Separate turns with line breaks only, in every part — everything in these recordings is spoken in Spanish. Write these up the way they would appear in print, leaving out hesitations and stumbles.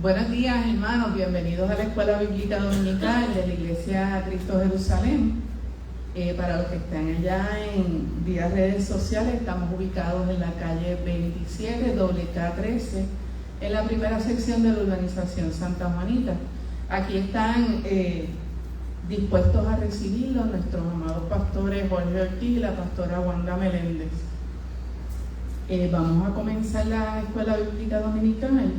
Buenos días, hermanos, bienvenidos a la Escuela Bíblica Dominical de la Iglesia Cristo Jerusalén. Para los que están allá en vía redes sociales, estamos ubicados en la calle 27, WK13, en la primera sección de la urbanización Santa Juanita. Aquí están dispuestos a recibirlos nuestros amados pastores Jorge Ortiz y la pastora Wanda Meléndez. Vamos a comenzar la Escuela Bíblica Dominical.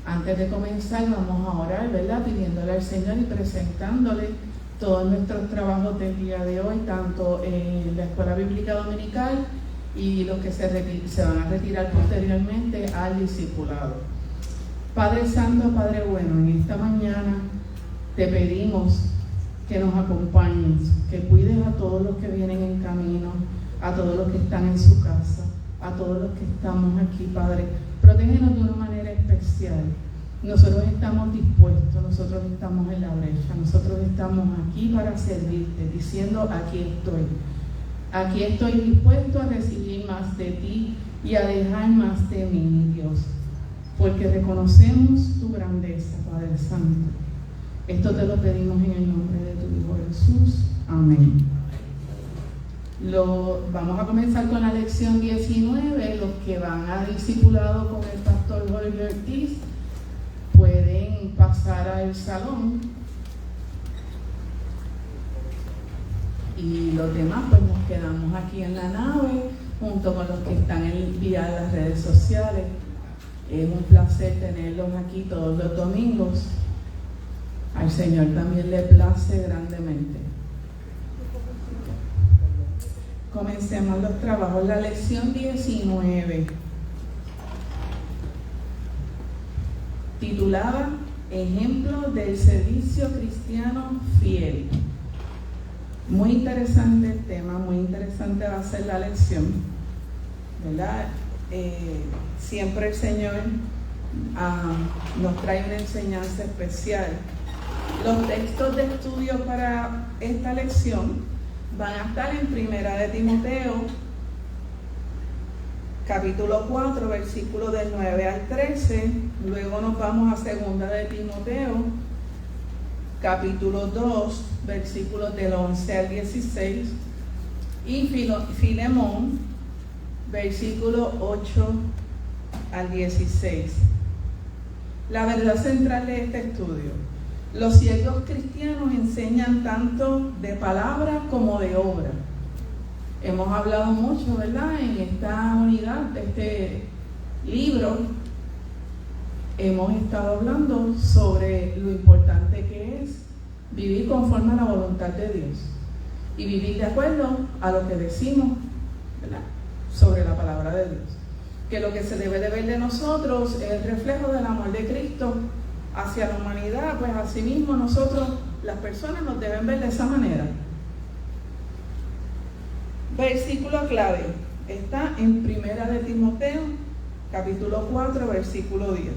Antes de comenzar vamos a orar, ¿verdad? Pidiéndole al Señor y presentándole todos nuestros trabajos del día de hoy, tanto en la Escuela Bíblica Dominical y los que se van a retirar posteriormente al discipulado. Padre Santo, Padre bueno, en esta mañana te pedimos que nos acompañes, que cuides a todos los que vienen en camino, a todos los que están en su casa, a todos los que estamos aquí, Padre. Protégenos de una manera especial. Nosotros estamos dispuestos, nosotros estamos en la brecha, nosotros estamos aquí para servirte, diciendo aquí estoy. Aquí estoy dispuesto a recibir más de ti y a dejar más de mí, mi Dios. Porque reconocemos tu grandeza, Padre Santo. Esto te lo pedimos en el nombre de tu Hijo Jesús. Amén. Vamos a comenzar con la lección 19. Los que van a discipulado con el pastor Jorge Ortiz pueden pasar al salón, y los demás pues nos quedamos aquí en la nave junto con los que están vía las redes sociales. Es un placer tenerlos aquí todos los domingos. Al Señor también le place grandemente. Comencemos los trabajos. La lección 19, titulada Ejemplo del servicio cristiano fiel. Muy interesante el tema, muy interesante va a ser la lección, ¿verdad? Siempre el Señor nos trae una enseñanza especial. Los textos de estudio para esta lección van a estar en Primera de Timoteo, capítulo 4, versículos del 9 al 13. Luego nos vamos a Segunda de Timoteo, capítulo 2, versículos del 11 al 16. Y Filemón, versículo 8 al 16. La verdad central de este estudio: los siervos cristianos enseñan tanto de palabra como de obra. Hemos hablado mucho, ¿verdad? En esta unidad de este libro hemos estado hablando sobre lo importante que es vivir conforme a la voluntad de Dios y vivir de acuerdo a lo que decimos, ¿verdad?, sobre la palabra de Dios. Que lo que se debe de ver de nosotros es el reflejo del amor de Cristo hacia la humanidad. Pues asimismo nosotros, las personas, nos deben ver de esa manera. Versículo clave está en Primera de Timoteo, capítulo 4, versículo 10.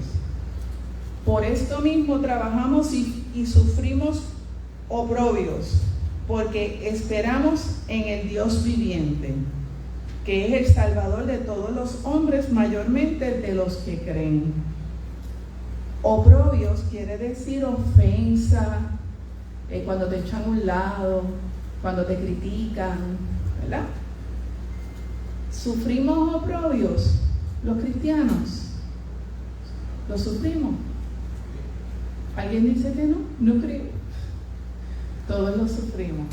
Por esto mismo trabajamos y sufrimos oprobios, porque esperamos en el Dios viviente, que es el Salvador de todos los hombres, mayormente de los que creen. Oprobios quiere decir ofensa, cuando te echan a un lado, cuando te critican, ¿verdad? ¿Sufrimos oprobios los cristianos? ¿Los sufrimos? ¿Alguien dice que no? No creo. Todos los sufrimos.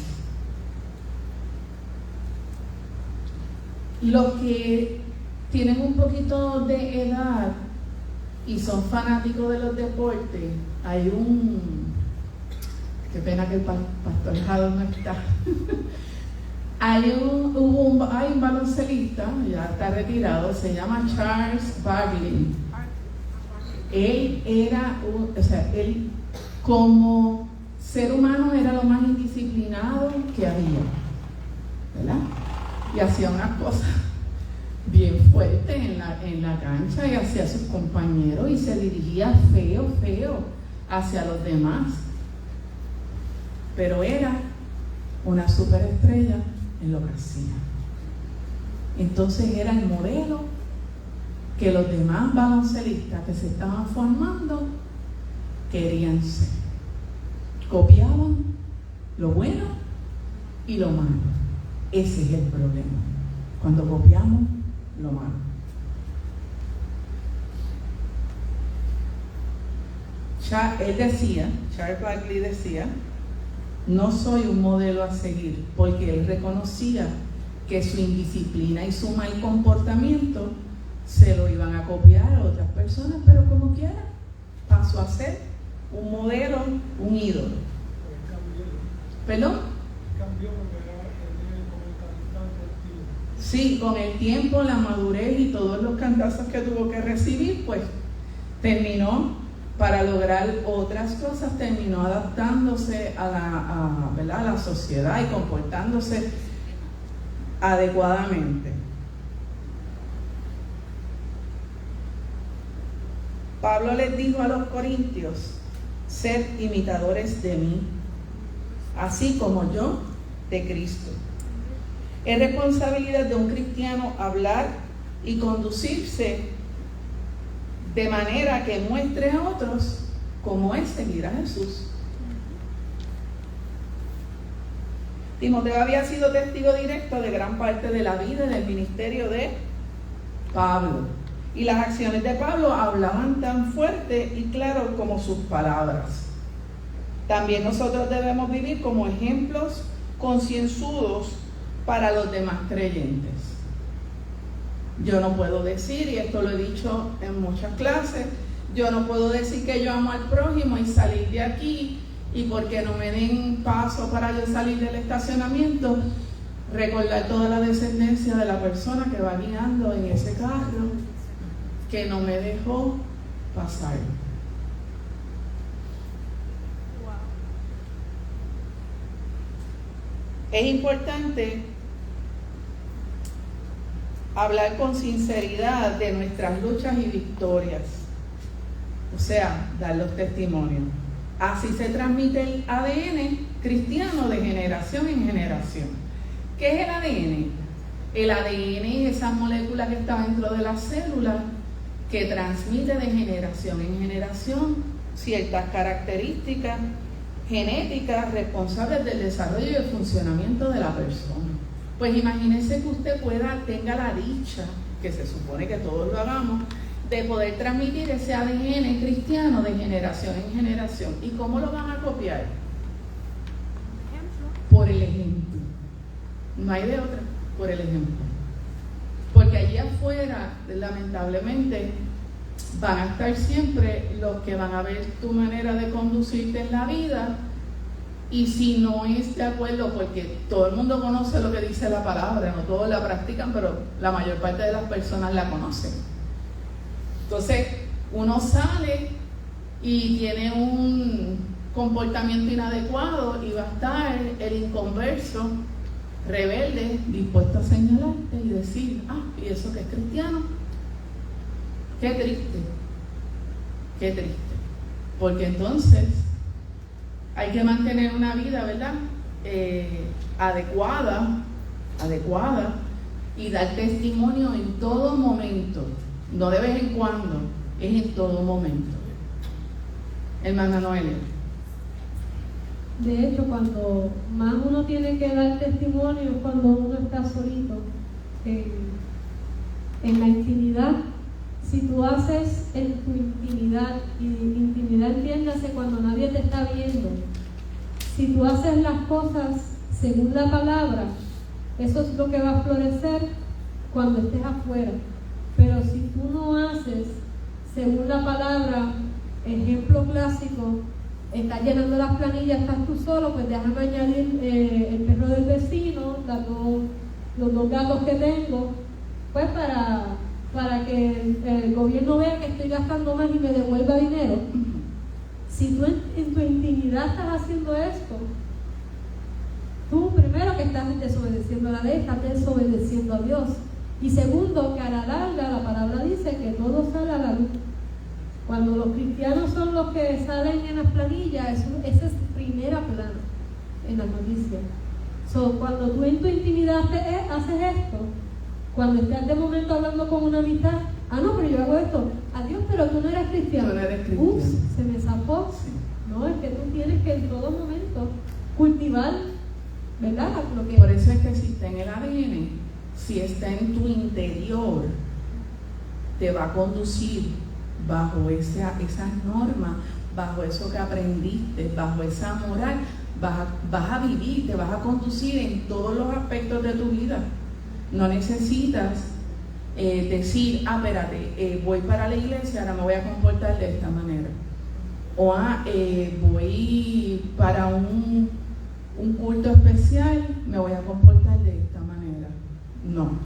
Los que tienen un poquito de edad y son fanáticos de los deportes, hay qué pena que el pastor Jado no está. Hay un baloncelista, ya está retirado, se llama Charles Barkley. Él él como ser humano era lo más indisciplinado que había, ¿verdad? Y hacía unas cosas bien fuertes en la cancha y hacia sus compañeros, y se dirigía feo hacia los demás. Pero era una superestrella en lo que hacía. Entonces era el modelo que los demás baloncelistas que se estaban formando querían ser. Copiaban lo bueno y lo malo. Ese es el problema, cuando copiamos lo malo. Charles Barkley decía, no soy un modelo a seguir, porque él reconocía que su indisciplina y su mal comportamiento se lo iban a copiar a otras personas, pero como quiera, pasó a ser un modelo, un ídolo. ¿Perdón?
Cambió porque era como el
Sí, con el tiempo, la madurez y todos los cantazos que tuvo que recibir, pues terminó, para lograr otras cosas, terminó adaptándose a la sociedad y comportándose adecuadamente. Pablo les dijo a los corintios, sed imitadores de mí, así como yo de Cristo. Es responsabilidad de un cristiano hablar y conducirse de manera que muestre a otros cómo es seguir a Jesús. Timoteo había sido testigo directo de gran parte de la vida y del ministerio de Pablo. Y las acciones de Pablo hablaban tan fuerte y claro como sus palabras. También nosotros debemos vivir como ejemplos concienzudos para los demás creyentes. Yo no puedo decir, y esto lo he dicho en muchas clases, yo no puedo decir que yo amo al prójimo y salir de aquí, y porque no me den paso para yo salir del estacionamiento, recordar toda la descendencia de la persona que va guiando en ese carro, que no me dejó pasar. Es importante hablar con sinceridad de nuestras luchas y victorias, o sea, dar los testimonios. Así se transmite el ADN cristiano de generación en generación. ¿Qué es el ADN? El ADN es esa molécula que está dentro de la célula que transmite de generación en generación ciertas características genéticas responsables del desarrollo y el funcionamiento de la persona. Pues imagínense que usted tenga la dicha, que se supone que todos lo hagamos, de poder transmitir ese ADN cristiano de generación en generación. ¿Y cómo lo van a copiar? Por el ejemplo. No hay de otra, por el ejemplo. Porque allí afuera, lamentablemente, van a estar siempre los que van a ver tu manera de conducirte en la vida. Y si no es de acuerdo, porque todo el mundo conoce lo que dice la palabra, no todos la practican, pero la mayor parte de las personas la conocen. Entonces, uno sale y tiene un comportamiento inadecuado y va a estar el inconverso, rebelde, dispuesto a señalarte y decir, ¿y eso que es cristiano? Qué triste, qué triste. Porque entonces hay que mantener una vida, ¿verdad? Adecuada y dar testimonio en todo momento, no de vez en cuando, es en todo momento. Hermana Noelia.
De hecho, cuando más uno tiene que dar testimonio es cuando uno está solito en la intimidad. Si tú haces en tu intimidad, y intimidad entiéndase cuando nadie te está viendo, si tú haces las cosas según la palabra, eso es lo que va a florecer cuando estés afuera. Pero si tú no haces según la palabra, ejemplo clásico, estás llenando las planillas, estás tú solo, pues déjame añadir el perro del vecino, los dos gatos que tengo, pues para que el gobierno vea que estoy gastando más y me devuelva dinero. Si tú en tu intimidad estás haciendo esto, tú primero que estás desobedeciendo la ley, estás desobedeciendo a Dios. Y segundo, que a la larga la palabra dice que todo sale a la luz. Cuando los cristianos son los que salen en las planillas, esa es primera plana en las noticias. Cuando tú en tu intimidad haces esto, cuando estás de momento hablando con una amistad, Ah, no, pero yo hago esto. Adiós, pero tú no eres cristiano.
Tú no eres cristiano.
Ups, se me zafó.
Sí.
No, es que tú tienes que en todo momento cultivar, ¿verdad? Lo que
Por eso es que si está en el ADN, si está en tu interior, te va a conducir bajo esas normas, bajo eso que aprendiste, bajo esa moral, vas a vivir, te vas a conducir en todos los aspectos de tu vida. No necesitas decir, espérate, voy para la iglesia, ahora me voy a comportar de esta manera. O voy para un culto especial, me voy a comportar de esta manera.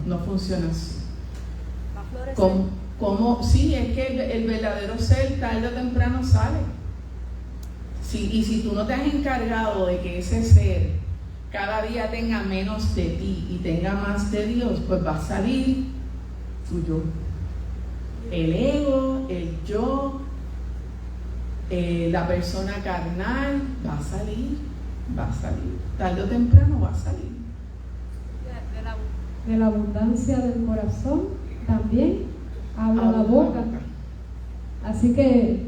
No funciona así. Sí, es que el verdadero ser tarde o temprano sale. Sí, y si tú no te has encargado de que ese ser cada día tenga menos de ti y tenga más de Dios, pues va a salir tu yo. El ego, el yo, la persona carnal, va a salir. Tarde o temprano va a salir.
de la abundancia del corazón también habla la boca. Así que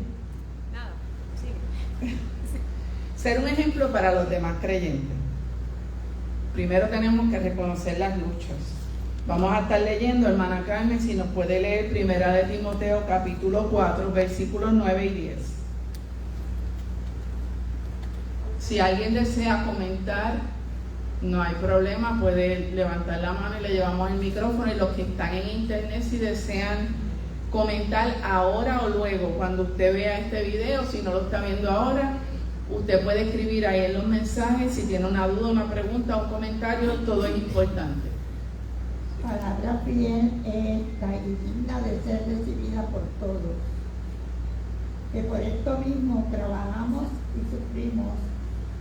ser un ejemplo para los demás creyentes. Primero tenemos que reconocer las luchas. Vamos a estar leyendo, hermana Carmen, si nos puede leer Primera de Timoteo capítulo 4, versículos 9 y 10. Si alguien desea comentar, no hay problema, puede levantar la mano y le llevamos el micrófono. Y los que están en internet, si desean comentar ahora o luego, cuando usted vea este video, si no lo está viendo ahora, usted puede escribir ahí en los mensajes si tiene una duda, una pregunta, un comentario, todo es importante.
Palabra fiel, esta y digna de ser recibida por todos, que por esto mismo trabajamos y sufrimos,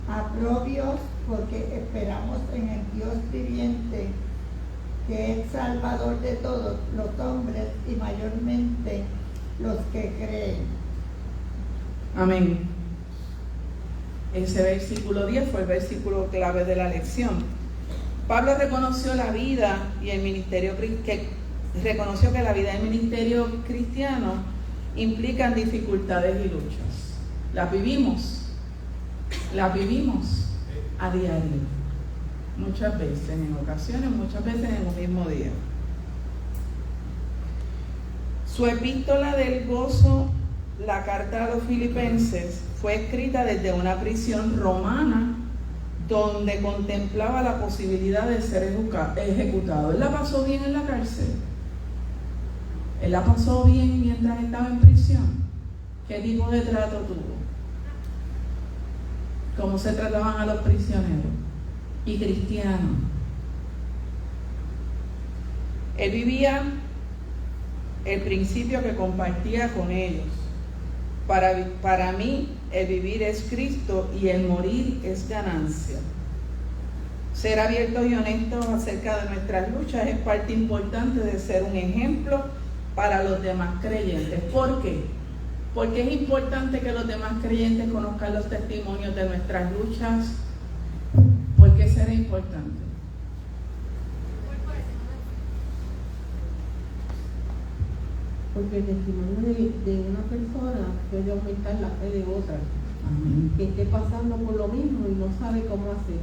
aprobios, porque esperamos en el Dios viviente, que es Salvador de todos los hombres y mayormente los que creen.
Amén. Ese versículo 10 fue el versículo clave de la lección. Pablo reconoció la vida y el ministerio, reconoció que la vida y el ministerio cristiano implican dificultades y luchas. Las vivimos a diario, muchas veces, en ocasiones, muchas veces en un mismo día. Su epístola del gozo, la carta a los filipenses, fue escrita desde una prisión romana donde contemplaba la posibilidad de ser ejecutado. Él la pasó bien en la cárcel. Él la pasó bien mientras estaba en prisión. ¿Qué tipo de trato tuvo? ¿Cómo se trataban a los prisioneros y cristianos? Él vivía el principio que compartía con ellos. Para mí, el vivir es Cristo y el morir es ganancia. Ser abiertos y honestos acerca de nuestras luchas es parte importante de ser un ejemplo para los demás creyentes. ¿Por qué? Porque es importante que los demás creyentes conozcan los testimonios de nuestras luchas. ¿Por qué será importante?
Porque el testimonio de una persona puede aumentar la fe de otra.
Amén.
Que esté pasando por lo mismo y no sabe cómo hacer.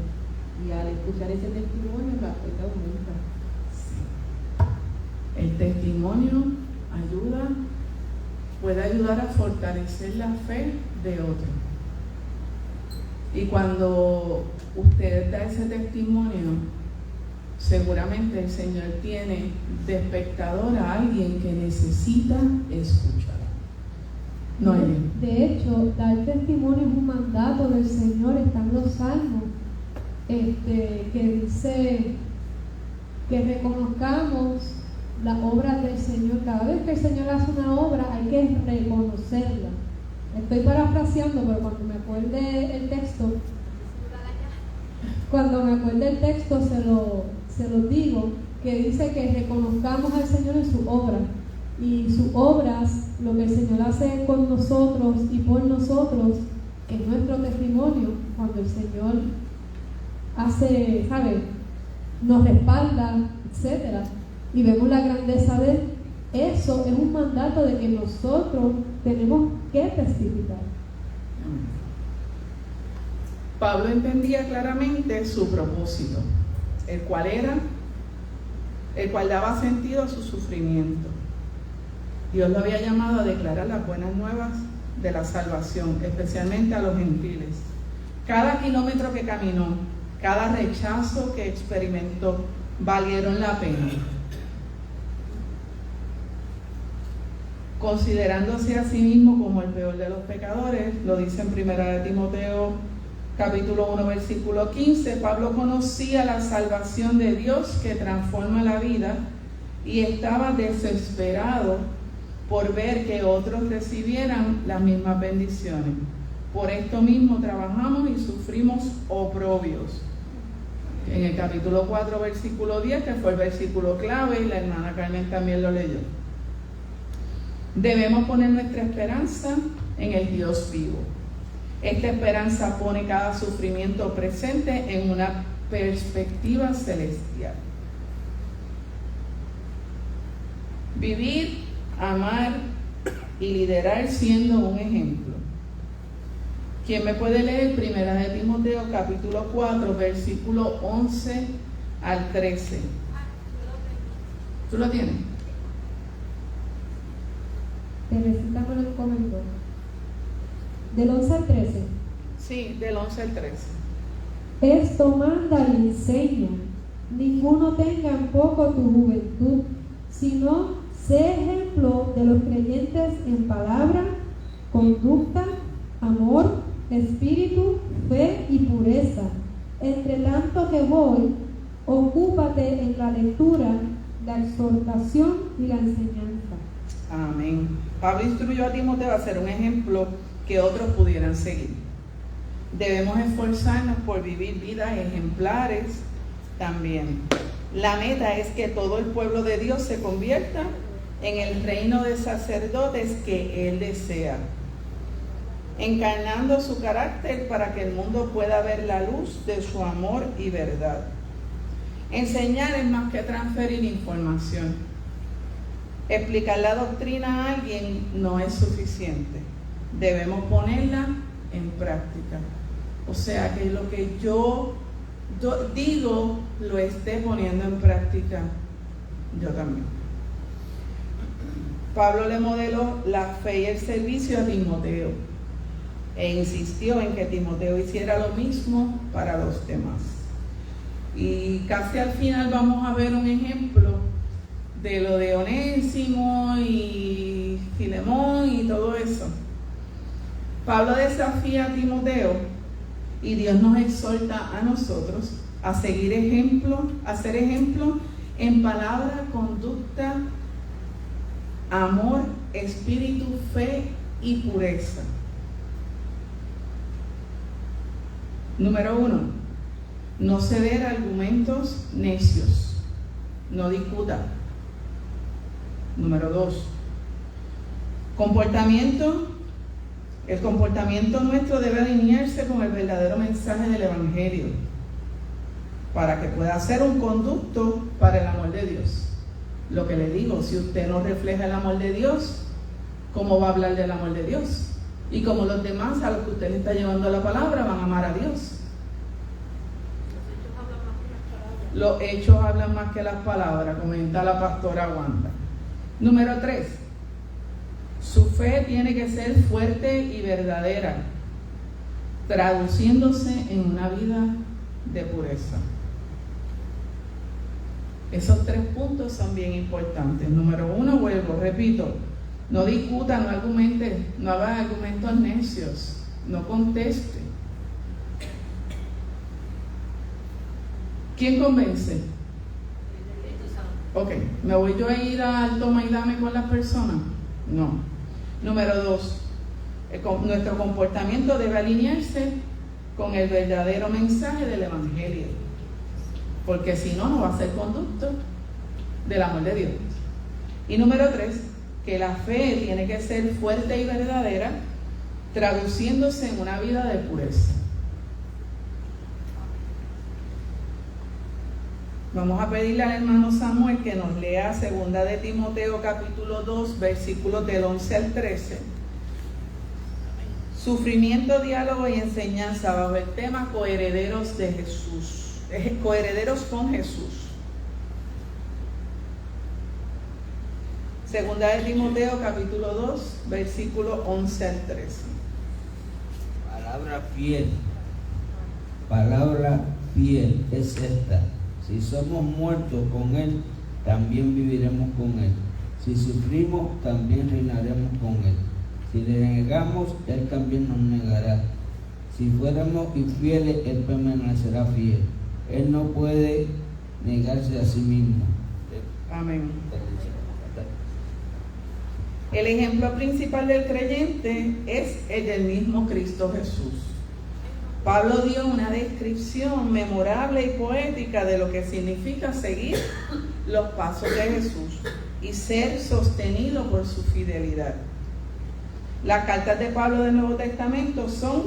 Y al escuchar ese testimonio, la fe te aumenta.
El testimonio puede ayudar a fortalecer la fe de otro. Y cuando usted da ese testimonio, seguramente el Señor tiene de espectador a alguien que necesita escuchar. No,
de hecho, dar testimonio es un mandato del Señor. Están los salmos que dice que reconozcamos las obras del Señor. Cada vez que el Señor hace una obra hay que reconocerla. Estoy parafraseando, pero cuando me acuerde el texto se lo digo, que dice que reconozcamos al Señor en su obra. Y sus obras, lo que el Señor hace con nosotros y por nosotros, es nuestro testimonio. Cuando el Señor hace, ¿sabe?, nos respalda, etcétera, y vemos la grandeza de Él, eso es un mandato de que nosotros tenemos que testificar.
Pablo entendía claramente su propósito, el cual daba sentido a su sufrimiento. Dios lo había llamado a declarar las buenas nuevas de la salvación, especialmente a los gentiles. Cada kilómetro que caminó, cada rechazo que experimentó, valieron la pena. Considerándose a sí mismo como el peor de los pecadores, lo dice en 1 Timoteo capítulo 1 versículo 15, Pablo conocía la salvación de Dios que transforma la vida y estaba desesperado por ver que otros recibieran las mismas bendiciones. Por esto mismo trabajamos y sufrimos oprobios. En el capítulo 4 versículo 10, que fue el versículo clave, y la hermana Carmen también lo leyó. Debemos poner nuestra esperanza en el Dios vivo. Esta esperanza pone cada sufrimiento presente en una perspectiva celestial. Vivir, amar y liderar siendo un ejemplo. ¿Quién me puede leer 1 Timoteo capítulo 4 versículo 11 al 13? ¿Tú lo tienes?
Teresita me lo comentó. Del 11 al 13.
Sí, del 11 al 13.
Esto manda y enseña. Ninguno tenga en poco tu juventud, sino sé ejemplo de los creyentes en palabra, conducta, amor, espíritu, fe y pureza. Entre tanto que voy, ocúpate en la lectura, la exhortación y la enseñanza.
Amén. Pablo instruyó a Timoteo a ser un ejemplo que otros pudieran seguir. Debemos esforzarnos por vivir vidas ejemplares también. La meta es que todo el pueblo de Dios se convierta en el reino de sacerdotes que Él desea, encarnando su carácter para que el mundo pueda ver la luz de su amor y verdad. Enseñar es más que transferir información. Explicar la doctrina a alguien no es suficiente. Debemos ponerla en práctica. O sea, que lo que yo digo lo esté poniendo en práctica yo también. Pablo le modeló la fe y el servicio a Timoteo e insistió en que Timoteo hiciera lo mismo para los demás. Y casi al final vamos a ver un ejemplo de lo de Onésimo y Filemón y todo eso. Pablo desafía a Timoteo y Dios nos exhorta a nosotros a seguir ejemplo, a ser ejemplo en palabra, conducta, amor, espíritu, fe y pureza. Número 1, no ceder a argumentos necios, no discuta. Número 2, el comportamiento nuestro debe alinearse con el verdadero mensaje del Evangelio para que pueda ser un conducto para el amor de Dios. Lo que le digo, si usted no refleja el amor de Dios, ¿cómo va a hablar del amor de Dios? Y como los demás a los que usted le está llevando la palabra van a amar a Dios. Los hechos hablan más que las palabras, comenta la pastora Wanda. Número 3, su fe tiene que ser fuerte y verdadera, traduciéndose en una vida de pureza. Esos 3 puntos son bien importantes. Número 1, repito, no discuta, no argumente, no haga argumentos necios, no conteste. ¿Quién convence? Ok, ¿me voy yo a ir al toma y dame con las personas? No. Número 2, nuestro comportamiento debe alinearse con el verdadero mensaje del Evangelio, porque si no, no va a ser conducto del amor de Dios. Y número 3, que la fe tiene que ser fuerte y verdadera, traduciéndose en una vida de pureza. Vamos a pedirle al hermano Samuel que nos lea 2 de Timoteo capítulo 2, versículos del 11 al 13. Sufrimiento, diálogo y enseñanza bajo el tema coherederos de Jesús, coherederos con Jesús. 2 de Timoteo capítulo 2, versículo 11 al 13.
Palabra fiel es esta: si somos muertos con Él, también viviremos con Él. Si sufrimos, también reinaremos con Él. Si le negamos, Él también nos negará. Si fuéramos infieles, Él permanecerá fiel. Él no puede negarse a sí mismo.
Amén. El ejemplo principal del creyente es el del mismo Cristo Jesús. Pablo dio una descripción memorable y poética de lo que significa seguir los pasos de Jesús y ser sostenido por su fidelidad. Las cartas de Pablo del Nuevo Testamento son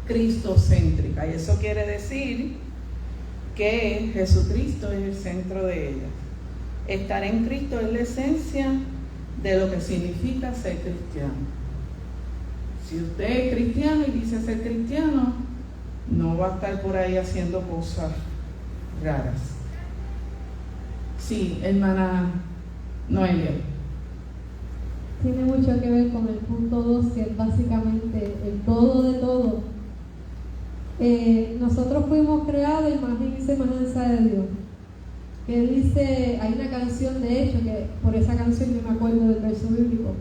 cristocéntricas, y eso quiere decir que Jesucristo es el centro de ellas. Estar en Cristo es la esencia de lo que significa ser cristiano. Si usted es cristiano y dice ser cristiano, no va a estar por ahí haciendo cosas raras. Sí, hermana Noelia.
Tiene mucho que ver con el punto 2, que es básicamente el todo de todo. Nosotros fuimos creados imagen y semejanza de Dios. Que dice, hay una canción de hecho, que por esa canción yo me acuerdo del verso bíblico.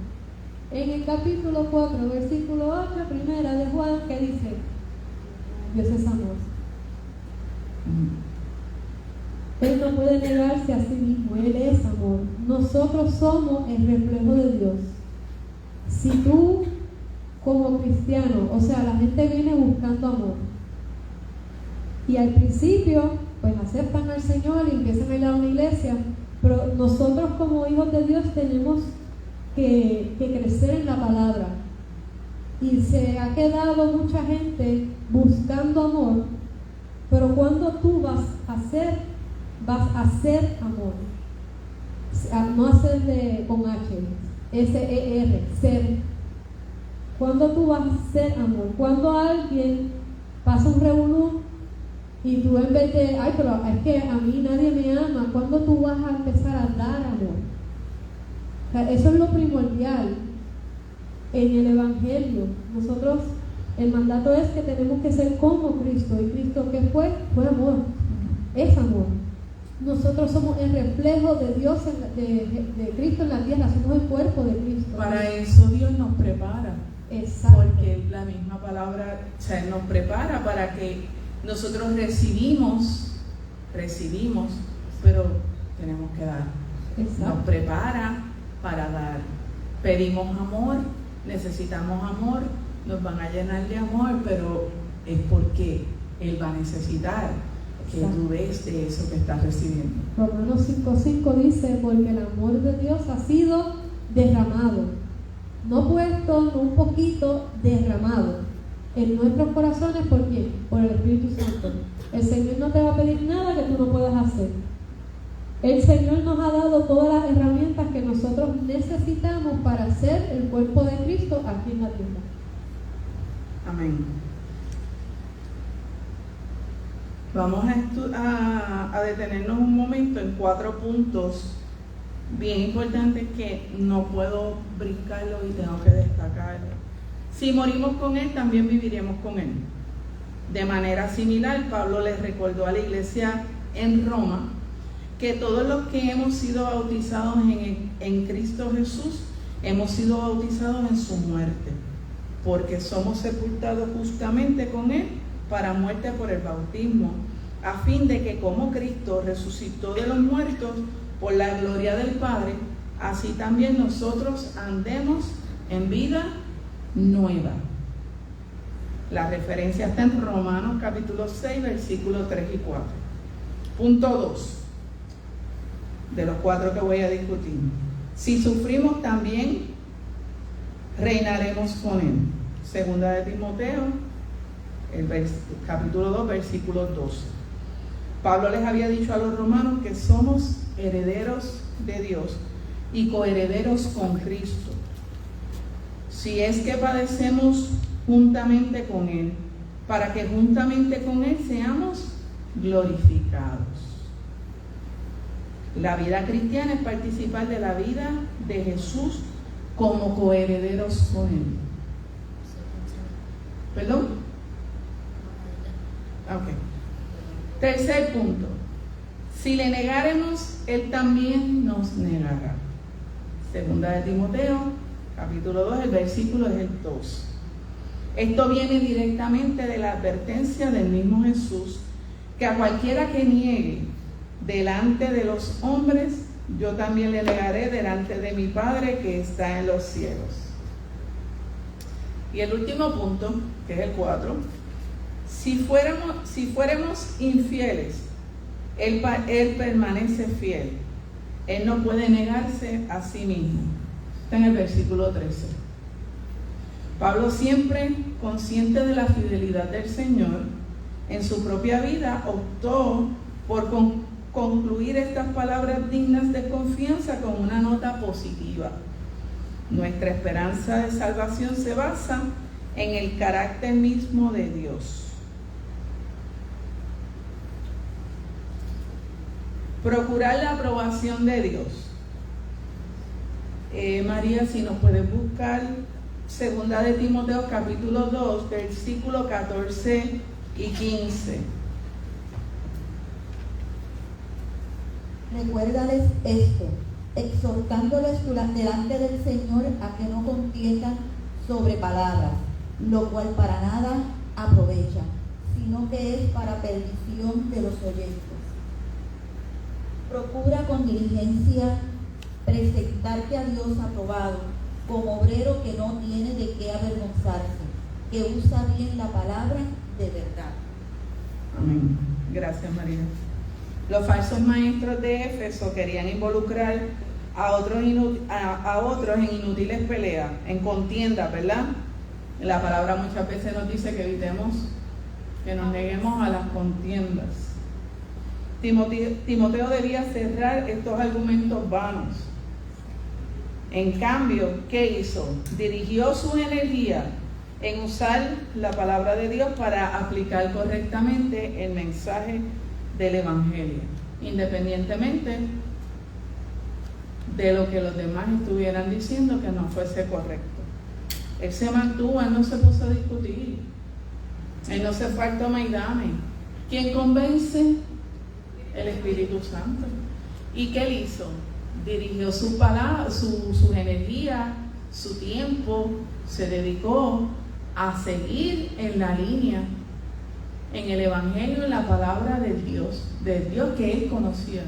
En el capítulo 4, versículo 8, primera de Juan, que dice: Dios es amor. Él no puede negarse a sí mismo, Él es amor. Nosotros somos el reflejo de Dios. Si tú, como cristiano, o sea, la gente viene buscando amor, y al principio, pues aceptan al Señor y empiezan a ir a una iglesia, pero nosotros como hijos de Dios tenemos que crecer en la palabra. Y se ha quedado mucha gente buscando amor, pero cuando tú vas a hacer amor, no hacer con H, S-E-R, ser. Cuando tú vas a hacer amor, cuando alguien pasa un revolú y tú en vez de, ay, pero es que a mí nadie me ama, cuando tú vas a empezar a dar amor. O sea, eso es lo primordial en el Evangelio. Nosotros, el mandato es que tenemos que ser como Cristo. ¿Y Cristo qué fue? Fue amor. Es amor. Nosotros somos el reflejo de Dios, de Cristo en la tierra. Somos el cuerpo de Cristo.
Para eso Dios nos prepara.
Exacto.
Porque la misma palabra, o sea, nos prepara para que nosotros recibimos, pero tenemos que dar.
Exacto.
Nos prepara para dar. Pedimos amor, necesitamos amor, nos van a llenar de amor, pero es porque Él va a necesitar que tú des de eso que estás recibiendo.
Romanos 5:5 dice: porque el amor de Dios ha sido derramado, no puesto, no un poquito, derramado en nuestros corazones. ¿Por quién? Por el Espíritu Santo. El Señor no te va a pedir nada que tú no puedas hacer. El Señor nos ha dado todas las herramientas que nosotros necesitamos para ser el cuerpo de Cristo aquí en la tierra.
Amén. Vamos a detenernos un momento en 4 puntos bien importantes que no puedo brincarlo y tengo que destacarlo. Si morimos con Él, también viviremos con Él. De manera similar, Pablo les recordó a la iglesia en Roma que todos los que hemos sido bautizados en Cristo Jesús, hemos sido bautizados en su muerte, porque somos sepultados justamente con Él para muerte por el bautismo, a fin de que como Cristo resucitó de los muertos por la gloria del Padre, así también nosotros andemos en vida nueva. La referencia está en Romanos capítulo 6, versículos 3 y 4. Punto 2, de los 4 que voy a discutir. Si sufrimos, también reinaremos con Él. 2 de Timoteo, capítulo 2, versículo 12. Pablo les había dicho a los romanos que somos herederos de Dios y coherederos con Cristo, si es que padecemos juntamente con Él, para que juntamente con Él seamos glorificados. La vida cristiana es participar de la vida de Jesús como coherederos con Él. ¿Perdón? Ok. Tercer punto. Si le negaremos, Él también nos negará. Segunda de Timoteo, capítulo 2, el versículo es el 2. Esto viene directamente de la advertencia del mismo Jesús, que a cualquiera que niegue delante de los hombres, yo también le negaré delante de mi Padre que está en los cielos. Y el último punto, que es el 4, si fuéramos infieles, Él permanece fiel. Él no puede negarse a sí mismo. Está en el versículo 13. Pablo, siempre consciente de la fidelidad del Señor, en su propia vida optó por concluir estas palabras dignas de confianza con una nota positiva. Nuestra esperanza de salvación se basa en el carácter mismo de Dios. Procurar la aprobación de Dios. María, si nos puedes buscar Segunda de Timoteo capítulo 2, versículo 14 y 15.
Recuérdales esto, exhortándoles delante del Señor a que no contiendan sobre palabras, lo cual para nada aprovecha, sino que es para perdición de los oyentes. Procura con diligencia presentarte a Dios aprobado, como obrero que no tiene de qué avergonzarse, que usa bien la palabra de verdad.
Amén. Gracias, María. Los falsos maestros de Éfeso querían involucrar a otros en inútiles peleas, en contiendas, ¿verdad? La palabra muchas veces nos dice que evitemos, que nos neguemos a las contiendas. Timoteo debía cerrar estos argumentos vanos. En cambio, ¿qué hizo? Dirigió su energía en usar la palabra de Dios para aplicar correctamente el mensaje del Evangelio, independientemente de lo que los demás estuvieran diciendo que no fuese correcto. Él se mantuvo, él no se puso a discutir, él no se fue al toma y dame. ¿Quién convence? El Espíritu Santo. ¿Y qué él hizo? Dirigió su palabra, su energía, su tiempo, se dedicó a seguir en la línea, en el Evangelio, en la palabra del Dios que él conocía.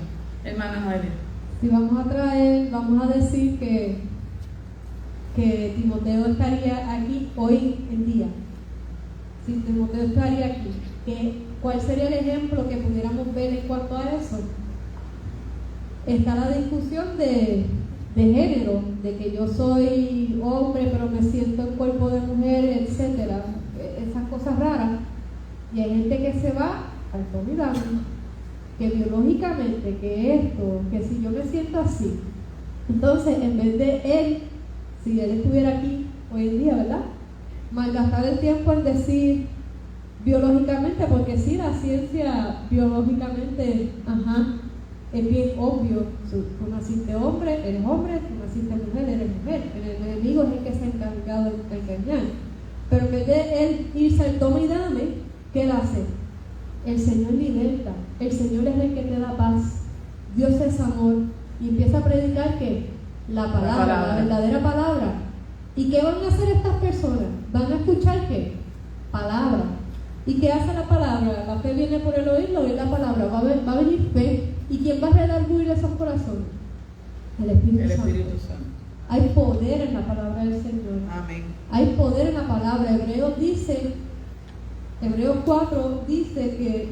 Hermana Noelia.
Si vamos a decir que Timoteo estaría aquí hoy en día. Si Timoteo estaría aquí, ¿cuál sería el ejemplo que pudiéramos ver en cuanto a eso? Está la discusión de género, de que yo soy hombre pero me siento en cuerpo de mujer, etcétera, esas cosas raras. Y hay gente que se va al toma y dame, que biológicamente, que esto, que si yo me siento así, entonces en vez de él, si él estuviera aquí hoy en día, ¿verdad?, malgastar el tiempo en decir biológicamente, porque sí, la ciencia biológicamente, es bien obvio. Tú naciste hombre, eres hombre, tú naciste mujer, eres mujer. El enemigo es el que se ha encargado de engañar. Pero en vez de él irse al toma y dame, ¿qué él hace? El Señor liberta, el Señor es el que te da paz, Dios es amor, y empieza a predicar ¿qué? La palabra, la verdadera palabra. ¿Y qué van a hacer estas personas? Van a escuchar ¿qué? Palabra. ¿Y qué hace la palabra? La fe viene por el oír la palabra, va a venir fe. ¿Y quién va a redarguir esos corazones? El Espíritu Santo. Hay poder en la palabra del Señor.
Amén.
Hay poder en la palabra. Hebreos 4 dice que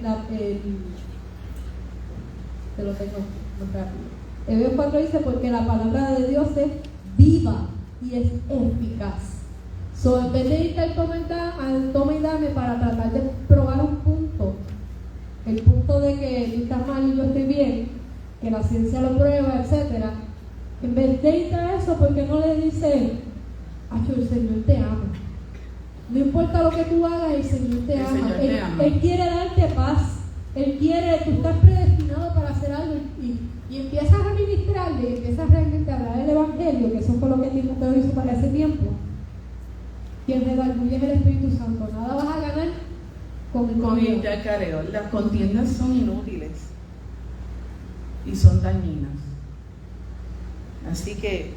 te lo tengo muy rápido. Hebreos 4 dice porque la palabra de Dios es viva y es eficaz. En vez de irte al toma y dame para tratar de probar un punto, el punto de que tú estás mal y yo estoy bien, que la ciencia lo prueba, etcétera, en vez de ir a eso, ¿por qué no le dice, el Señor te ama? No importa lo que tú hagas, el Señor te ama.
Señor te ama.
Él quiere darte paz. Él quiere, tú estás predestinado para hacer algo y empiezas a ministrarle, y empiezas realmente a hablar del Evangelio, que eso fue lo que Timoteo hizo para ese tiempo. Y el redarguye es el Espíritu Santo. Nada vas a ganar con
irte al careo. Las contiendas son inútiles y son dañinas. Así que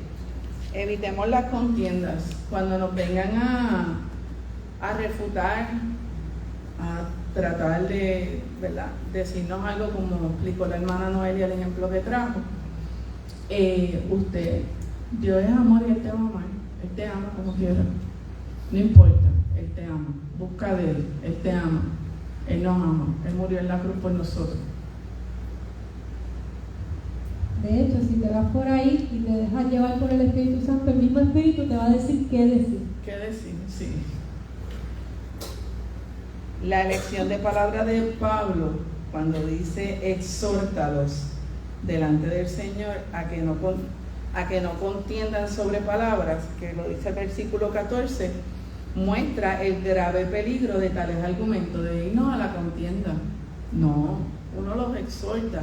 evitemos las contiendas. Cuando nos vengan a refutar, a tratar de, ¿verdad?, decirnos algo como explicó la hermana Noelia, el ejemplo que trajo, Dios es amor y Él te va a amar. Él te ama como quiera. No importa, Él te ama. Busca de Él te ama. Él nos ama. Él murió en la cruz por nosotros.
De hecho, si te vas por ahí y te dejas llevar por el Espíritu Santo, el mismo Espíritu te va a decir qué decir.
¿Qué decir? Sí. La elección de palabra de Pablo, cuando dice exhórtalos delante del Señor a que no contiendan sobre palabras, que lo dice el versículo 14, muestra el grave peligro de tales argumentos, de irnos a la contienda. No, uno los exhorta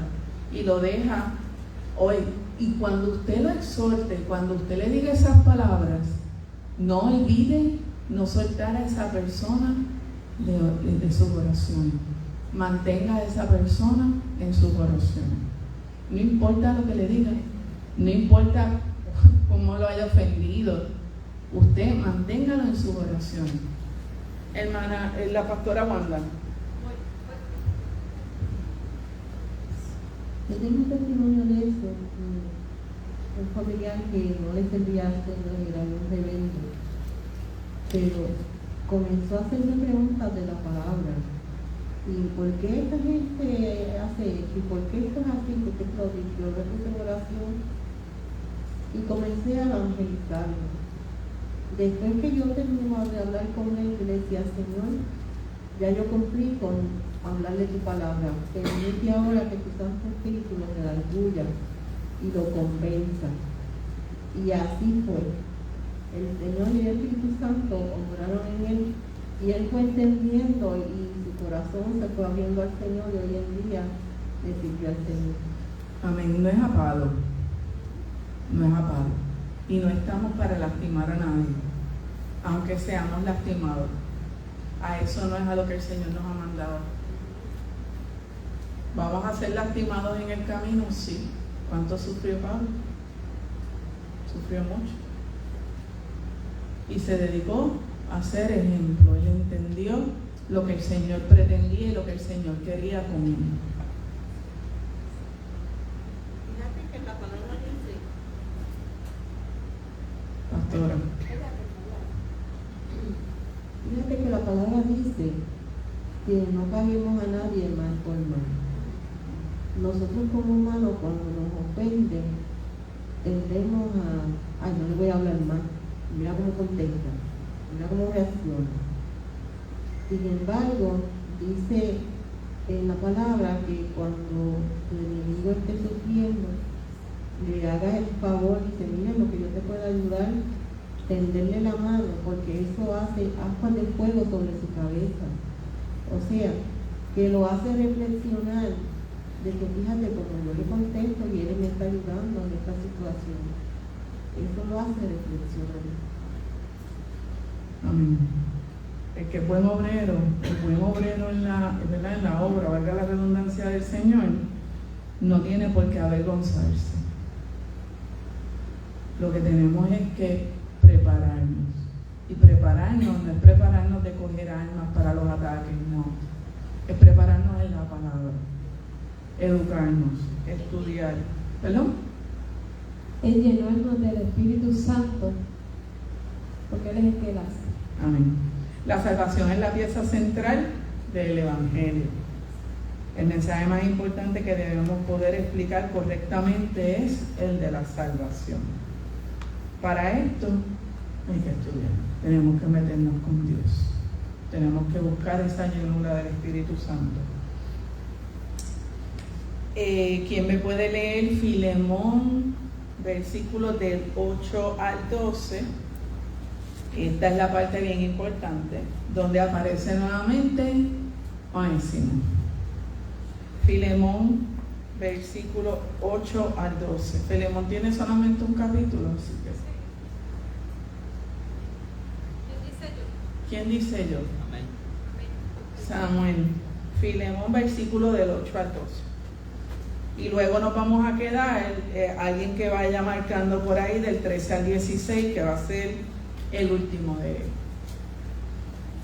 y lo deja hoy. Y cuando usted lo exhorte, cuando usted le diga esas palabras, no olvide no soltar a esa persona de sus oraciones. Mantenga a esa persona en sus oraciones. No importa lo que le diga, no importa cómo lo haya ofendido, usted manténgalo en sus oraciones. Hermana, la pastora Wanda.
Yo tengo un testimonio de eso. Un familiar que no le servía al Señor, era un rebelde, pero comenzó a hacerme preguntas de la palabra. ¿Y por qué esta gente hace esto? ¿Y por qué esto es así? ¿Por qué esto lo dice? Yo me puse en oración y comencé a evangelizarlo. Después que yo terminé de hablar con él, le decía, Señor, ya yo cumplí con hablarle tu palabra. Permite ahora que tu Santo Espíritu lo redarguya y lo convenza. Y así fue. El Señor y el Espíritu Santo obraron en él y él fue entendiendo y su corazón se fue abriendo al Señor y hoy en día le sirvió al Señor.
Amén. No es a palo. No es a palo. Y no estamos para lastimar a nadie, aunque seamos lastimados. A eso no es a lo que el Señor nos ha mandado. ¿Vamos a ser lastimados en el camino? Sí. ¿Cuánto sufrió Pablo? Sufrió mucho. Y se dedicó a ser ejemplo. Él entendió lo que el Señor pretendía y lo que el Señor quería con él.
Fíjate que la palabra dice,
Pastora.
fíjate que la palabra dice que no paguemos a nadie mal por mal. Nosotros como humanos, cuando nos ofenden, tendemos a, no le voy a hablar más, mira cómo contesta, mira cómo reacciona. Sin embargo, dice en la palabra que cuando tu enemigo esté sufriendo, le hagas el favor y dice, mira, lo que yo te puedo ayudar, tenderle la mano, porque eso hace ascuas de fuego sobre su cabeza. O sea, que lo hace reflexionar de que fíjate como yo le contesto y él me está ayudando en esta situación. Eso lo hace reflexionar.
Amén. El que es buen obrero, en la obra, valga la redundancia del Señor, no tiene por qué avergonzarse. Lo que tenemos es que prepararnos. Y prepararnos no es prepararnos de coger armas para los ataques, no. Es prepararnos en la palabra, educarnos, estudiar. ¿Perdón?
Es llenarnos del Espíritu Santo, porque Él es el que la hace.
Amén. La salvación es la pieza central del Evangelio. El mensaje más importante que debemos poder explicar correctamente es el de la salvación. Para esto hay que estudiar. Tenemos que meternos con Dios. Tenemos que buscar esa llenura del Espíritu Santo. ¿Quién me puede leer Filemón, versículos del 8 al 12? Esta es la parte bien importante, donde aparece nuevamente Onésimo. Filemón, versículo 8 al 12. Filemón tiene solamente un capítulo, así que... ¿Quién dice yo?
Amén.
Samuel. Filemón, versículo del 8 al 12. Y luego nos vamos a quedar, alguien que vaya marcando por ahí del 13 al 16, que va a ser el último de él.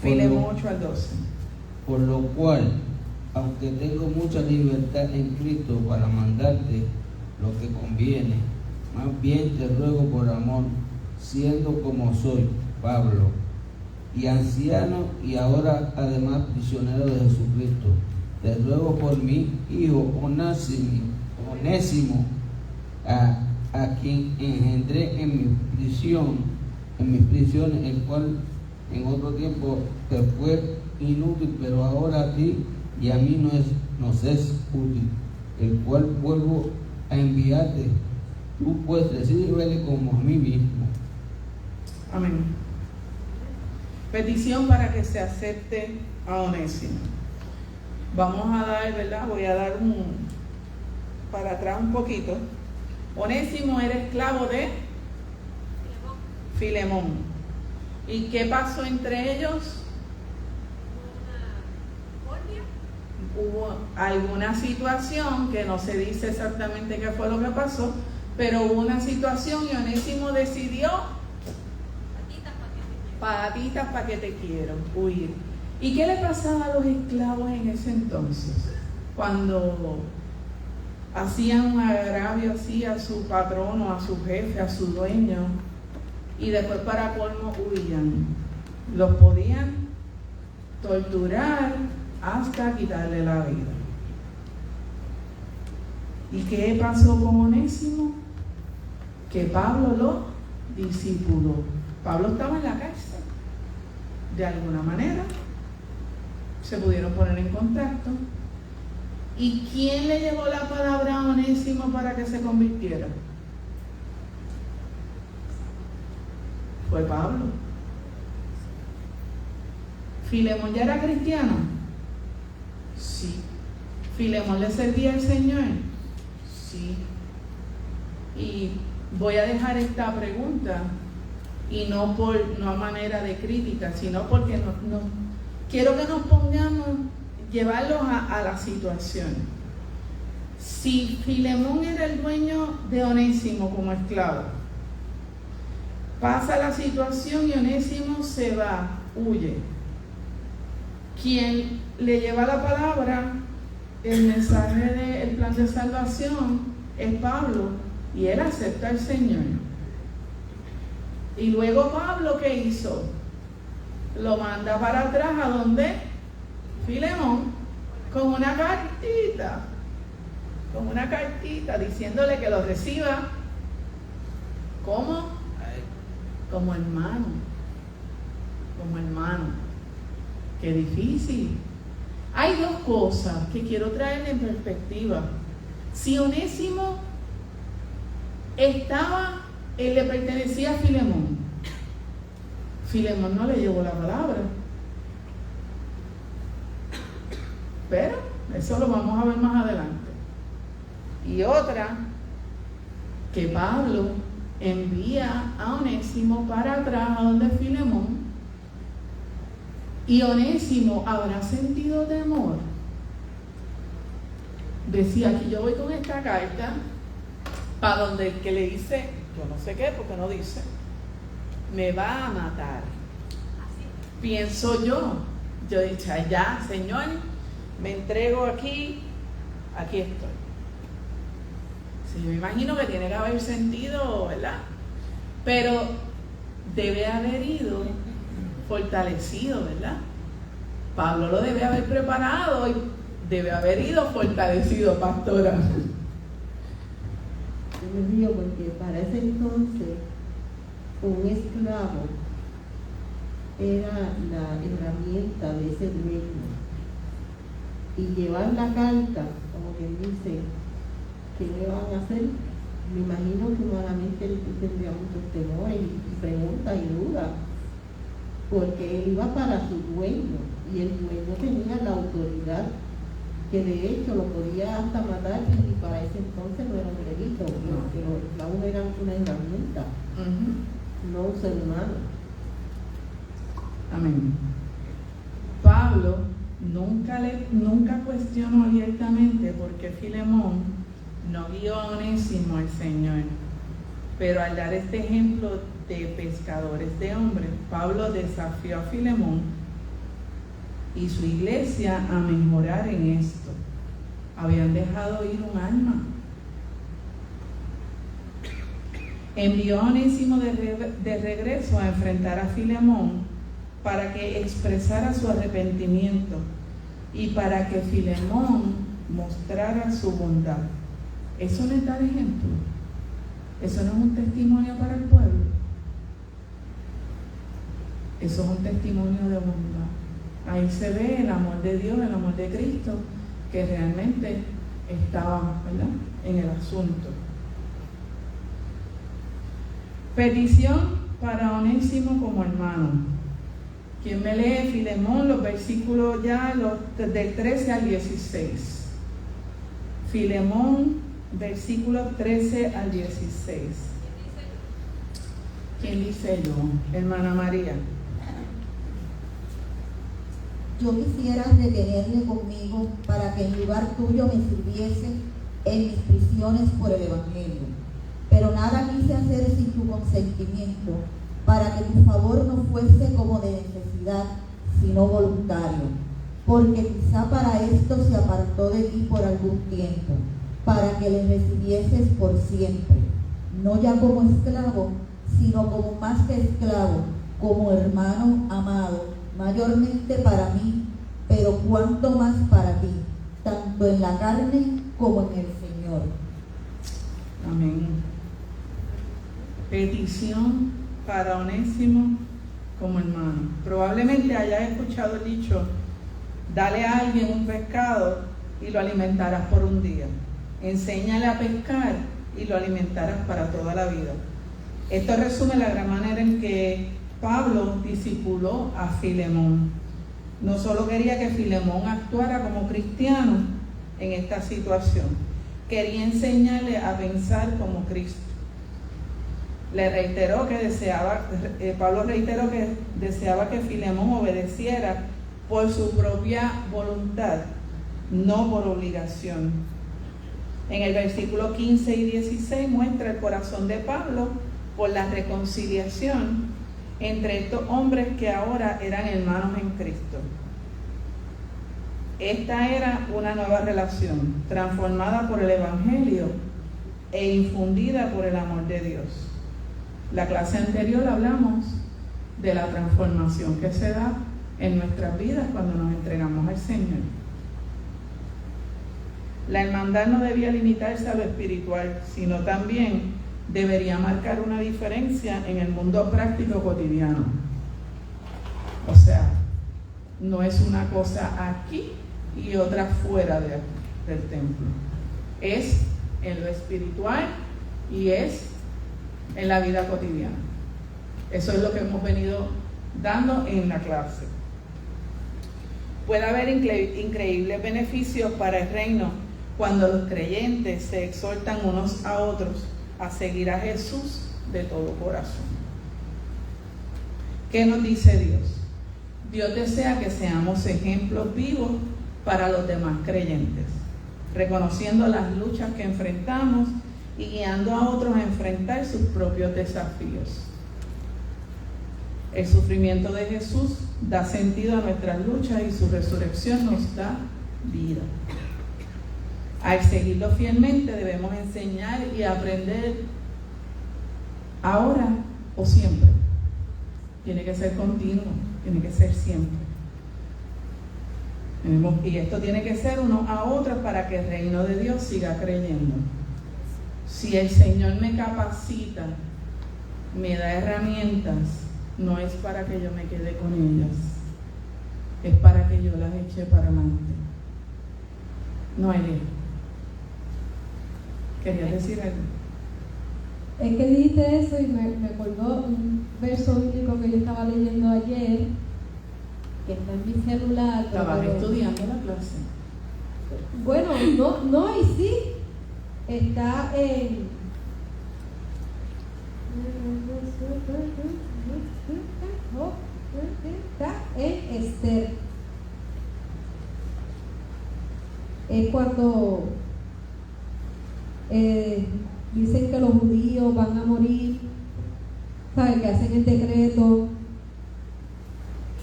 Filemón 8 al 12.
Por lo cual, aunque tengo mucha libertad en Cristo para mandarte lo que conviene, más bien te ruego por amor, siendo como soy, Pablo, y anciano y ahora además prisionero de Jesucristo, te ruego por mi hijo Onésimo, a quien engendré en mis prisiones, el cual en otro tiempo te fue inútil, pero ahora a ti y a mí nos es útil, el cual vuelvo a enviarte. Tú pues recíbele como a mí mismo.
Amén. Petición para que se acepte a Onésimo. Vamos a dar, ¿verdad? Voy a dar para atrás un poquito. Onésimo era esclavo de Filemón. ¿Y qué pasó entre ellos? Hubo alguna situación que no se dice exactamente qué fue lo que pasó, pero hubo una situación y Onésimo decidió patitas para que te quiero, huir. ¿Y qué le pasaba a los esclavos en ese entonces? Cuando hacían un agravio así a su patrono, a su jefe, a su dueño, y después para colmo huían. Los podían torturar hasta quitarle la vida. ¿Y qué pasó con Onésimo? Que Pablo lo discipuló. Pablo estaba en la cárcel. De alguna manera se pudieron poner en contacto. ¿Y quién le llevó la palabra a Onésimo para que se convirtiera? Fue Pablo. ¿Filemón ya era cristiano? Sí. ¿Filemón le servía al Señor? Sí. Y voy a dejar esta pregunta, y no a manera de crítica, sino porque quiero que nos pongamos, llevarlos a la situación. Si Filemón era el dueño de Onésimo como esclavo, pasa la situación y Onésimo se va, huye. Quien le lleva la palabra, el mensaje del plan de salvación, es Pablo, y él acepta al Señor. Y luego Pablo, ¿qué hizo? Lo manda para atrás, ¿a dónde? Filemón, con una cartita diciéndole que lo reciba. ¿Cómo? Como hermano. Qué difícil. Hay dos cosas que quiero traer en perspectiva. Si Onésimo le pertenecía a Filemón, Filemón no le llevó la palabra. Pero eso lo vamos a ver más adelante. Y otra, que Pablo envía a Onésimo para atrás a donde Filemón, y Onésimo habrá sentido temor. Decía, aquí yo voy con esta carta para donde el que le dice, yo no sé qué, porque no dice, me va a matar. Pienso yo dije, ya, Señor, me entrego aquí estoy. Sí, yo me imagino que tiene que haber sentido, ¿verdad? Pero debe haber ido fortalecido, ¿verdad? Pablo lo debe haber preparado y debe haber ido fortalecido, pastora.
Yo me río porque para ese entonces un esclavo era la herramienta de ese dueño, y llevar la carta, como quien dice, ¿qué le van a hacer? Me imagino que humanamente él tendría muchos temores y preguntas y dudas, porque él iba para su dueño y el dueño tenía la autoridad que de hecho lo podía hasta matar, y para ese entonces no era un delito, porque los esclavos eran una herramienta, no un ser humano.
Amén. Pablo nunca cuestionó abiertamente por qué Filemón no guió a Onésimo al Señor, pero al dar este ejemplo de pescadores de hombres, Pablo desafió a Filemón y su iglesia a mejorar en esto. Habían dejado ir un alma. Envió a Onésimo de regreso a enfrentar a Filemón para que expresara su arrepentimiento y para que Filemón mostrara su bondad. Eso no es dar ejemplo. Eso no es un testimonio para el pueblo. Eso es un testimonio de bondad. Ahí se ve el amor de Dios, el amor de Cristo, que realmente estaba, ¿verdad?, en el asunto. Petición para Onésimo como hermano. ¿Quién me lee Filemón, los versículos ya del 13 al 16? Filemón, versículos 13 al 16. ¿Quién dice yo? Hermana María.
Yo quisiera retenerle conmigo para que en lugar tuyo me sirviese en mis prisiones por el Evangelio. Pero nada quise hacer sin tu consentimiento, para que tu favor no fuese como de necesidad, sino voluntario. Porque quizá para esto se apartó de ti por algún tiempo, para que le recibieses por siempre, no ya como esclavo, sino como más que esclavo, como hermano amado, mayormente para mí, pero cuanto más para ti, tanto en la carne como en el Señor.
Amén. Petición para Onésimo como hermano. Probablemente hayas escuchado el dicho: dale a alguien un pescado y lo alimentarás por un día. Enséñale a pescar y lo alimentarás para toda la vida. Esto resume la gran manera en que Pablo discipuló a Filemón. No solo quería que Filemón actuara como cristiano en esta situación, quería enseñarle a pensar como Cristo. Pablo reiteró que deseaba que Filemón obedeciera por su propia voluntad, no por obligación. En el versículo 15 y 16 muestra el corazón de Pablo por la reconciliación entre estos hombres que ahora eran hermanos en Cristo. Esta era una nueva relación, transformada por el Evangelio e infundida por el amor de Dios. La clase anterior hablamos de la transformación que se da en nuestras vidas cuando nos entregamos al Señor. La hermandad no debía limitarse a lo espiritual, sino también debería marcar una diferencia en el mundo práctico cotidiano. O sea, no es una cosa aquí y otra fuera del templo. Es en lo espiritual y es en la vida cotidiana. Eso es lo que hemos venido dando en la clase. Puede haber increíbles beneficios para el reino cuando los creyentes se exhortan unos a otros a seguir a Jesús de todo corazón. ¿Qué nos dice Dios? Dios desea que seamos ejemplos vivos para los demás creyentes, reconociendo las luchas que enfrentamos y guiando a otros a enfrentar sus propios desafíos. El sufrimiento de Jesús da sentido a nuestras luchas y su resurrección nos da vida. Al seguirlo fielmente debemos enseñar y aprender ahora o siempre. Tiene que ser continuo, tiene que ser siempre. Y esto tiene que ser unos a otros para que el reino de Dios siga creyendo. Si el Señor me capacita, me da herramientas, no es para que yo me quede con ellas, es para que yo las eche para adelante. No hay ley. ¿Querías decir algo?
Es que dijiste eso y me acordó un verso bíblico que yo estaba leyendo ayer, que está en mi celular.
Estabas estudiando la clase.
Bueno, no, y sí, está en Esther. Es cuando dicen que los judíos van a morir, ¿sabes? Que hacen el decreto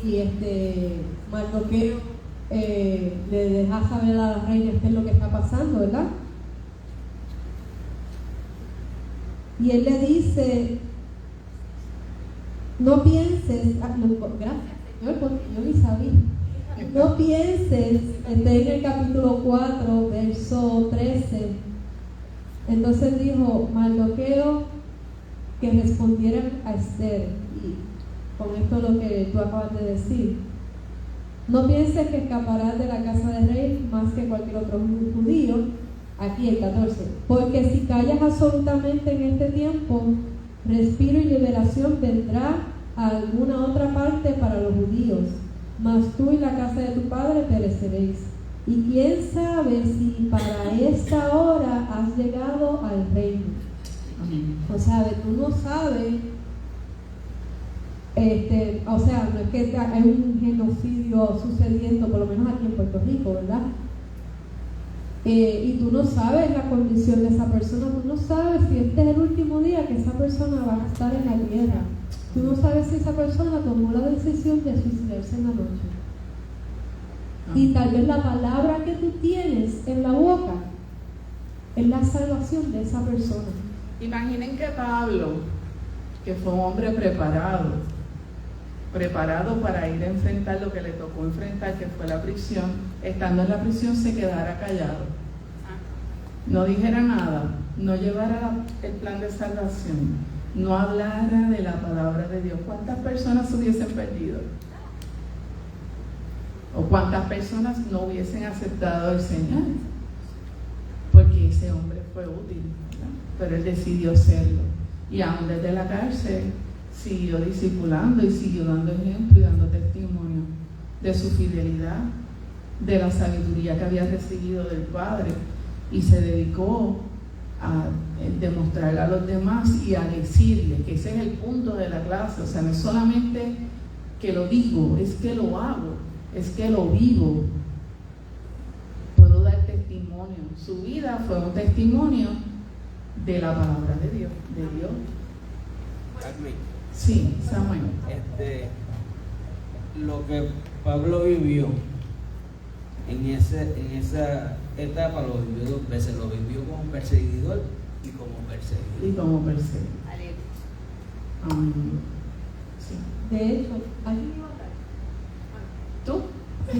y Mardoqueo le deja saber a la reina qué es lo que está pasando, ¿verdad? Y él le dice, no pienses, gracias Señor, porque yo ni sabía, no pienses, en el capítulo 4, verso 13, entonces dijo Mardoqueo que respondieran a Esther, y con esto lo que tú acabas de decir, no pienses que escaparás de la casa del rey más que cualquier otro judío. Aquí el 14, porque si callas absolutamente en este tiempo, respiro y liberación vendrá a alguna otra parte para los judíos, mas tú y la casa de tu padre pereceréis. Y quién sabe si para esta hora has llegado al reino. O sea, tú no sabes, o sea, no es que hay un genocidio sucediendo, por lo menos aquí en Puerto Rico, ¿verdad? Y tú no sabes la condición de esa persona, tú no sabes si este es el último día que esa persona va a estar en la tierra, tú no sabes si esa persona tomó la decisión de suicidarse en la noche. Y tal vez la palabra que tú tienes en la boca es la salvación de esa persona.
Imaginen que Pablo, que fue un hombre preparado para ir a enfrentar lo que le tocó enfrentar, que fue la prisión, estando en la prisión se quedara callado, no dijera nada, no llevara el plan de salvación, no hablara de la palabra de Dios. ¿Cuántas personas se hubiesen perdido? ¿O cuántas personas no hubiesen aceptado al Señor? Porque ese hombre fue útil, ¿verdad? Pero él decidió serlo, y aún desde la cárcel siguió discipulando y siguió dando ejemplo y dando testimonio de su fidelidad, de la sabiduría que había recibido del Padre, y se dedicó a demostrarle a los demás y a decirle que ese es el punto de la clase. O sea, no es solamente que lo digo, es que lo hago, es que lo vivo. Puedo dar testimonio. Su vida fue un testimonio de la palabra de Dios,
Carmen,
Sí, Samuel.
Lo que Pablo vivió en esa etapa lo vivió dos veces, lo vivió como perseguidor y como perseguido.
Sí.
De hecho, ¿alguien iba a hablar?
¿Tú?
Sí.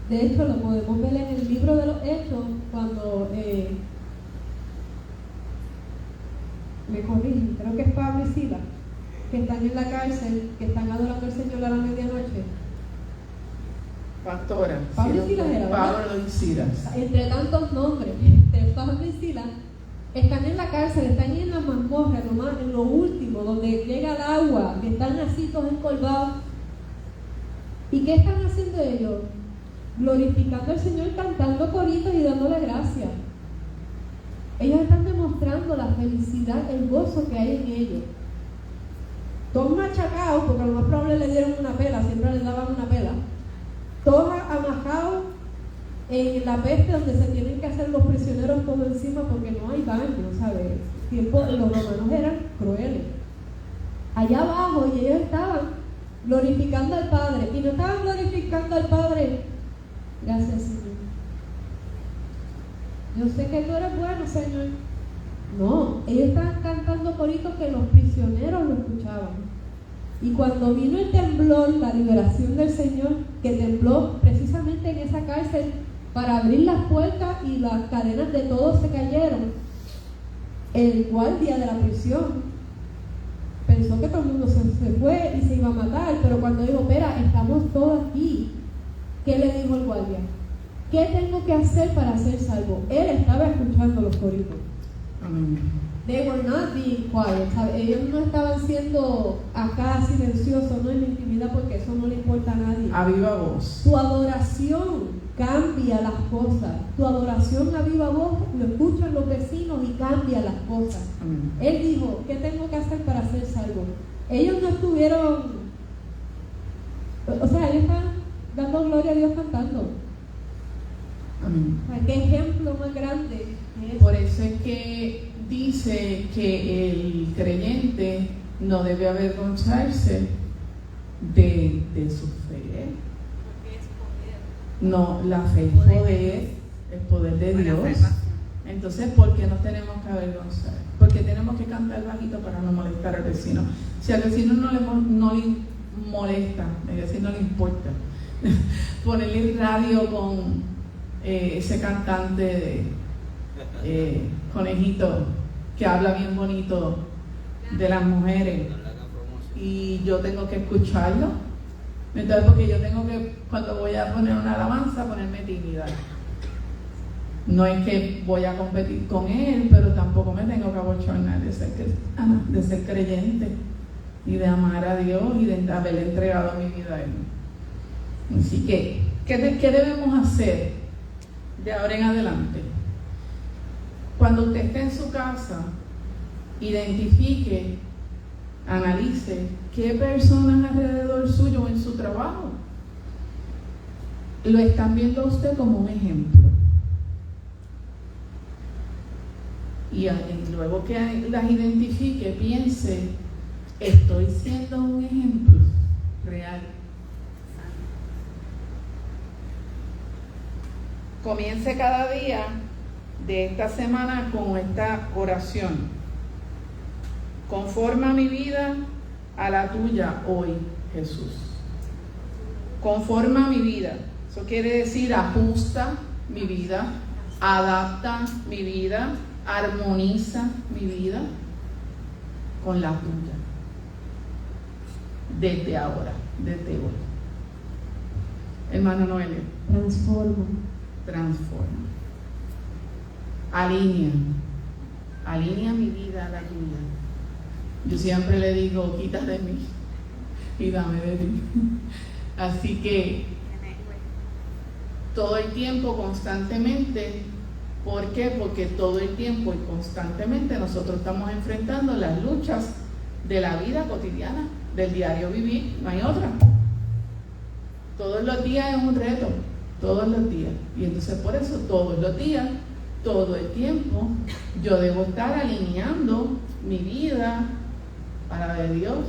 De hecho, lo podemos ver en el libro de los Hechos, cuando me corrigen, creo que es Pablo y Silas, que están en la cárcel, que están adorando al Señor a la medianoche.
Pastora.
Pablo y Silas era, ¿verdad?
Pablo y Silas.
Entre tantos nombres, Pablo y Silas están en la cárcel, están en la mazmorra, en lo último, donde llega el agua, que están así todos encolvados. ¿Y qué están haciendo ellos? Glorificando al Señor, cantando coritos y dándole gracias. Ellos están demostrando la felicidad, el gozo que hay en ellos. Todos machacados, porque a lo más probable le dieron una pela, siempre les daban una pela. Todos amajados en la peste, donde se tienen que hacer los prisioneros todo encima porque no hay baño, ¿sabes? Los romanos eran crueles. Allá abajo, y ellos estaban glorificando al Padre, y no estaban glorificando al Padre, gracias Señor, yo sé que tú eres bueno, Señor. No, ellos estaban cantando coritos que los prisioneros lo escuchaban. Y cuando vino el temblor, la liberación del Señor, que tembló precisamente en esa cárcel para abrir las puertas y las cadenas de todos se cayeron, el guardia de la prisión pensó que todo el mundo se fue y se iba a matar, pero cuando dijo, espera, estamos todos aquí, ¿qué le dijo el guardia? ¿Qué tengo que hacer para ser salvo? Él estaba escuchando los coritos.
Amén.
They were not being quiet. ¿Sabe? Ellos no estaban siendo acá silenciosos, no en la intimidad, porque eso no le importa a nadie.
A viva voz.
Tu adoración cambia las cosas. Tu adoración a viva voz lo escuchan los vecinos y cambia las cosas.
Amén.
Él dijo, ¿qué tengo que hacer para ser salvo? Ellos no estuvieron, o sea, ellos estaban dando gloria a Dios cantando.
Amén.
O sea, ¿qué ejemplo más grande es?
Por eso es que dice que el creyente no debe avergonzarse de su fe. No, la fe es poder, el poder de Dios. Entonces, ¿por qué nos tenemos que avergonzar? Porque tenemos que cantar bajito para no molestar al vecino. Si al vecino no le molesta, es decir, no le importa, ponerle radio con ese cantante de conejito que habla bien bonito de las mujeres y yo tengo que escucharlo. Entonces, porque yo tengo que, cuando voy a poner una alabanza, ponerme tímida. No es que voy a competir con él, pero tampoco me tengo que abochornar de ser creyente y de amar a Dios y de haberle entregado mi vida a Él. Así que, ¿qué debemos hacer de ahora en adelante? Cuando usted esté en su casa, identifique, analice qué personas alrededor suyo en su trabajo lo están viendo a usted como un ejemplo. Y luego que las identifique, piense, ¿estoy siendo un ejemplo real? Comience cada día de esta semana con esta oración. Conforma mi vida a la tuya hoy, Jesús. Conforma mi vida. Eso quiere decir ajusta mi vida, adapta mi vida, armoniza mi vida con la tuya. Desde ahora, desde hoy. Hermano Noelio. Transforma. Alinea mi vida a la tuya. Yo siempre le digo, quita de mí y dame de ti. Así que todo el tiempo, constantemente, ¿por qué? Porque todo el tiempo y constantemente nosotros estamos enfrentando las luchas de la vida cotidiana, del diario vivir, no hay otra. Todos los días es un reto, todos los días. Y entonces por eso todos los días, todo el tiempo, yo debo estar alineando mi vida a la de Dios,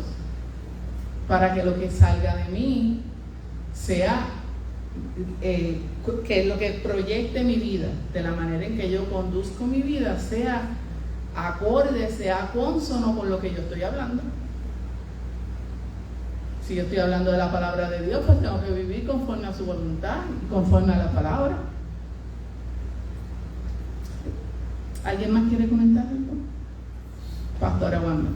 para que lo que salga de mí sea que lo que proyecte mi vida, de la manera en que yo conduzco mi vida, sea acorde, sea cónsono con lo que yo estoy hablando. Si yo estoy hablando de la palabra de Dios, pues tengo que vivir conforme a su voluntad, conforme a la palabra. ¿Alguien más quiere comentar algo? Pastora Wanda.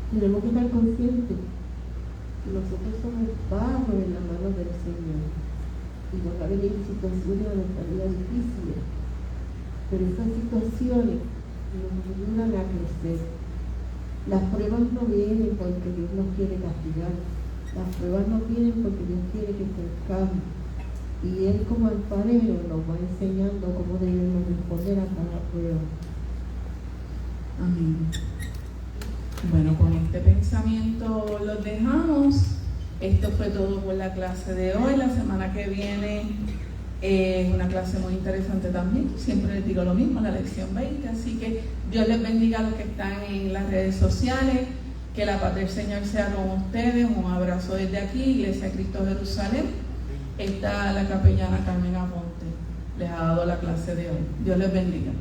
Tenemos que estar conscientes que nosotros somos barro en las manos del Señor y nos va a venir situaciones de nuestra vida difíciles, pero esas situaciones nos ayudan a crecer. Las pruebas no vienen porque Dios nos quiere castigar, las pruebas no vienen porque Dios quiere que crezcamos, y Él como alfarero nos va enseñando cómo debemos responder a cada prueba.
Amén. Bueno, con este pensamiento los dejamos. Esto fue todo por la clase de hoy. La semana que viene es una clase muy interesante también. Siempre les digo lo mismo, la lección 20. Así que Dios les bendiga a los que están en las redes sociales. Que la paz del Señor sea con ustedes. Un abrazo desde aquí, Iglesia Cristo Jerusalén. Está la capellana Carmen Aponte. Les ha dado la clase de hoy. Dios les bendiga.